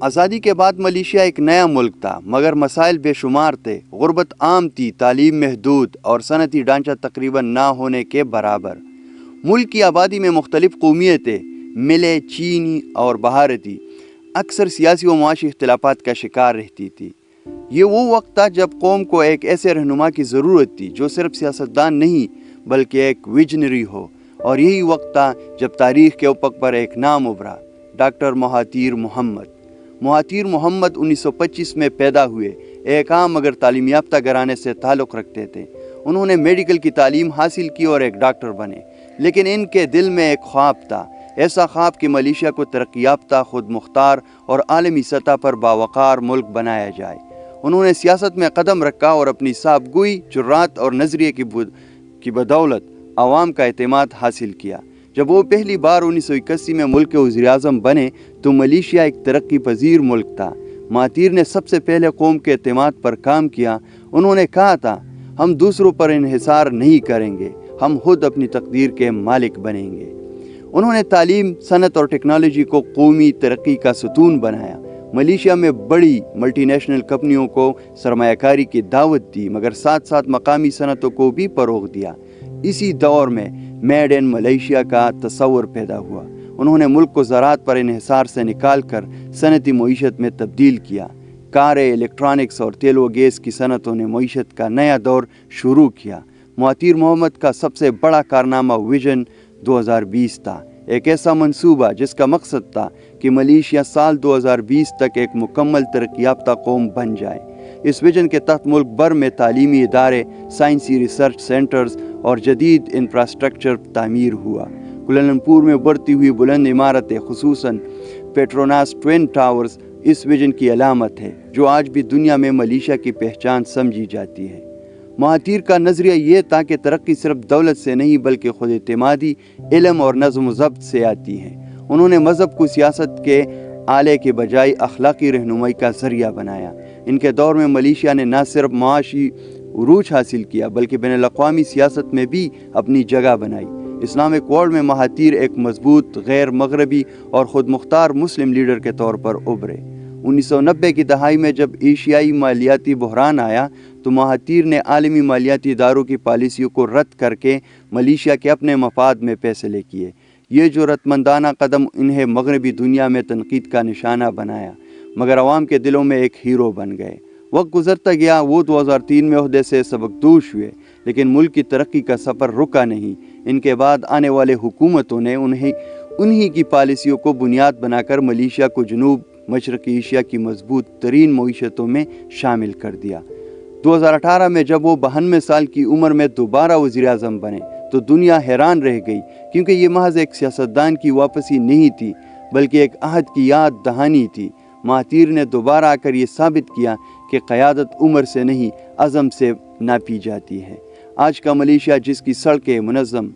آزادی کے بعد ملیشیا ایک نیا ملک تھا، مگر مسائل بے شمار تھے۔ غربت عام تھی، تعلیم محدود اور صنعتی ڈھانچہ تقریباً نہ ہونے کے برابر۔ ملک کی آبادی میں مختلف قومیتیں، ملے، چینی اور بھارتی، اکثر سیاسی و معاشی اختلافات کا شکار رہتی تھی۔ یہ وہ وقت تھا جب قوم کو ایک ایسے رہنما کی ضرورت تھی جو صرف سیاستدان نہیں بلکہ ایک ویژنری ہو، اور یہی وقت تھا جب تاریخ کے افق پر ایک نام ابھرا، doctor Mahathir Mohamad. Mahathir Mohamad 1925 میں پیدا ہوئے، ایک عام مگر تعلیم یافتہ گھرانے سے تعلق رکھتے تھے۔ انہوں نے میڈیکل کی تعلیم حاصل کی اور ایک ڈاکٹر بنے، لیکن ان کے دل میں ایک خواب تھا، ایسا خواب کہ ملیشیا کو ترقی یافتہ، خود مختار اور عالمی سطح پر باوقار ملک بنایا جائے۔ انہوں نے سیاست میں قدم رکھا اور اپنی صاحب گوئی، جرات اور نظریے کی بدولت عوام کا اعتماد حاصل کیا۔ جب وہ پہلی بار 1981 میں ملک کے وزیر اعظم بنے تو ملیشیا ایک ترقی پذیر ملک تھا۔ مہاتیر نے سب سے پہلے قوم کے اعتماد پر کام کیا۔ انہوں نے کہا تھا، ہم دوسروں پر انحصار نہیں کریں گے، ہم خود اپنی تقدیر کے مالک بنیں گے۔ انہوں نے تعلیم، صنعت اور ٹیکنالوجی کو قومی ترقی کا ستون بنایا۔ ملیشیا میں بڑی ملٹی نیشنل کمپنیوں کو سرمایہ کاری کی دعوت دی، مگر ساتھ ساتھ مقامی صنعتوں کو بھی فروغ دیا۔ اسی دور میں میڈ ان ملیشیا کا تصور پیدا ہوا۔ انہوں نے ملک کو زراعت پر انحصار سے نکال کر صنعتی معیشت میں تبدیل کیا۔ کاریں، الیکٹرانکس اور تیل و گیس کی صنعتوں نے معیشت کا نیا دور شروع کیا۔ مہاتیر محمد کا سب سے بڑا کارنامہ ویژن 2020 تھا، ایک ایسا منصوبہ جس کا مقصد تھا کہ ملیشیا سال 2020 تک ایک مکمل ترقی یافتہ قوم بن جائے۔ اس ویژن کے تحت ملک بھر میں تعلیمی ادارے، سائنسی ریسرچ سینٹرز اور جدید انفراسٹرکچر تعمیر ہوا۔ کوالالمپور میں بڑھتی ہوئی بلند عمارتیں، خصوصاً پیٹروناس ٹوین ٹاورز، اس ویژن کی علامت ہے جو آج بھی دنیا میں ملیشیا کی پہچان سمجھی جاتی ہے۔ مہاتیر کا نظریہ یہ تھا کہ ترقی صرف دولت سے نہیں بلکہ خود اعتمادی، علم اور نظم و ضبط سے آتی ہے۔ انہوں نے مذہب کو سیاست کے آلے کے بجائے اخلاقی رہنمائی کا ذریعہ بنایا۔ ان کے دور میں ملیشیا نے نہ صرف معاشی عروج حاصل کیا بلکہ بین الاقوامی سیاست میں بھی اپنی جگہ بنائی۔ اسلامک ورلڈ میں مہاتیر ایک مضبوط، غیر مغربی اور خود مختار مسلم لیڈر کے طور پر ابھرے۔ 1990 کی دہائی میں جب ایشیائی مالیاتی بحران آیا تو مہاتیر نے عالمی مالیاتی اداروں کی پالیسیوں کو رد کر کے ملیشیا کے اپنے مفاد میں فیصلے کیے۔ یہ جرأت مندانہ قدم انہیں مغربی دنیا میں تنقید کا نشانہ بنایا، مگر عوام کے دلوں میں ایک ہیرو بن گئے۔ وقت گزرتا گیا، وہ 2003 میں عہدے سے سبکدوش ہوئے، لیکن ملک کی ترقی کا سفر رکا نہیں۔ ان کے بعد آنے والے حکومتوں نے انہی کی پالیسیوں کو بنیاد بنا کر ملیشیا کو جنوب مشرقی ایشیا کی مضبوط ترین معیشتوں میں شامل کر دیا۔ 2018 میں جب وہ 92 سال کی عمر میں دوبارہ وزیر اعظم بنے تو دنیا حیران رہ گئی، کیونکہ یہ محض ایک سیاستدان کی واپسی نہیں تھی بلکہ ایک عہد کی یاد دہانی تھی۔ مہاتیر نے دوبارہ آ کر یہ ثابت کیا کہ قیادت عمر سے نہیں، عزم سے ناپی جاتی ہے۔ آج کا ملیشیا، جس کی سڑکیں منظم،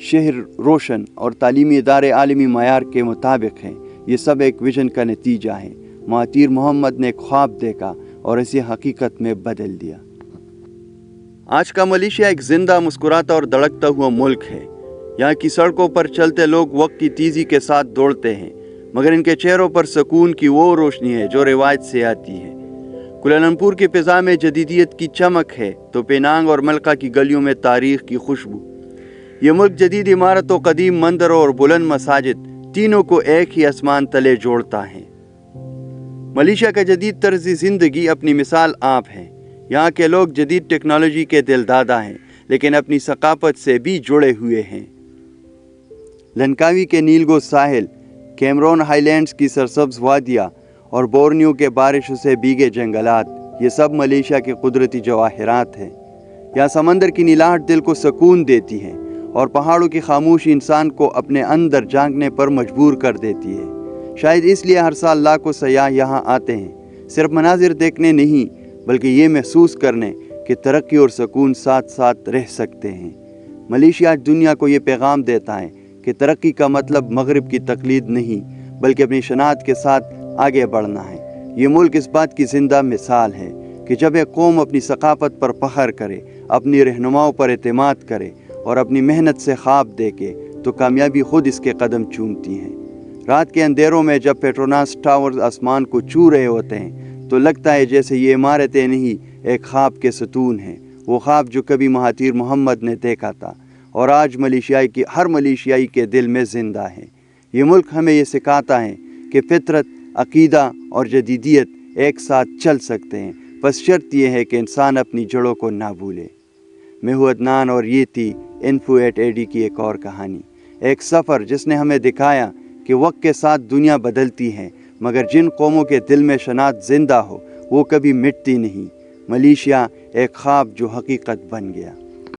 شہر روشن اور تعلیمی ادارے عالمی معیار کے مطابق ہیں، یہ سب ایک ویژن کا نتیجہ ہے۔ مہاتیر محمد نے ایک خواب دیکھا اور اسے حقیقت میں بدل دیا۔ آج کا ملیشیا ایک زندہ، مسکراتا اور دھڑکتا ہوا ملک ہے۔ یہاں کی سڑکوں پر چلتے لوگ وقت کی تیزی کے ساتھ دوڑتے ہیں، مگر ان کے چہروں پر سکون کی وہ روشنی ہے جو روایت سے آتی ہے۔ کوالالمپور کی فضا میں جدیدیت کی چمک ہے تو پینانگ اور ملکہ کی گلیوں میں تاریخ کی خوشبو۔ یہ ملک جدید عمارتوں، قدیم مندروں اور بلند مساجد، تینوں کو ایک ہی آسمان تلے جوڑتا ہے۔ ملیشیا کا جدید طرز زندگی اپنی مثال آپ ہے۔ یہاں کے لوگ جدید ٹیکنالوجی کے دلدادہ ہیں، لیکن اپنی ثقافت سے بھی جڑے ہوئے ہیں۔ لنکاوی کے نیلگو ساحل، کیمرون ہائی لینڈز کی سرسبز وادیاں اور بورنیو کے بارشوں سے بھیگے جنگلات، یہ سب ملیشیا کے قدرتی جواہرات ہیں۔ یہاں سمندر کی نیلاہٹ دل کو سکون دیتی ہے اور پہاڑوں کی خاموشی انسان کو اپنے اندر جھانکنے پر مجبور کر دیتی ہے۔ شاید اس لیے ہر سال لاکھوں سیاح یہاں آتے ہیں، صرف مناظر دیکھنے نہیں بلکہ یہ محسوس کرنے کہ ترقی اور سکون ساتھ ساتھ رہ سکتے ہیں۔ ملیشیا آج دنیا کو یہ پیغام دیتا ہے کہ ترقی کا مطلب مغرب کی تقلید نہیں بلکہ اپنی شناخت کے ساتھ آگے بڑھنا ہے۔ یہ ملک اس بات کی زندہ مثال ہے کہ جب ایک قوم اپنی ثقافت پر فخر کرے، اپنی رہنماؤں پر اعتماد کرے اور اپنی محنت سے خواب دیکھے تو کامیابی خود اس کے قدم چومتی ہے۔ رات کے اندھیروں میں جب پیٹروناس ٹاورز آسمان کو چھو رہے ہوتے ہیں تو لگتا ہے جیسے یہ عمارتیں نہیں ایک خواب کے ستون ہیں، وہ خواب جو کبھی مہاتیر محمد نے دیکھا تھا اور آج ہر ملیشیائی کے دل میں زندہ ہے۔ یہ ملک ہمیں یہ سکھاتا ہے کہ فطرت، عقیدہ اور جدیدیت ایک ساتھ چل سکتے ہیں، بس شرط یہ ہے کہ انسان اپنی جڑوں کو نہ بھولے۔ میں ہوں عدنان اور یہ تھی info@AD کی ایک اور کہانی، ایک سفر جس نے ہمیں دکھایا کہ وقت کے ساتھ دنیا بدلتی ہے، مگر جن قوموں کے دل میں شناخت زندہ ہو وہ کبھی مٹتی نہیں۔ ملیشیا ایک خواب جو حقیقت بن گیا۔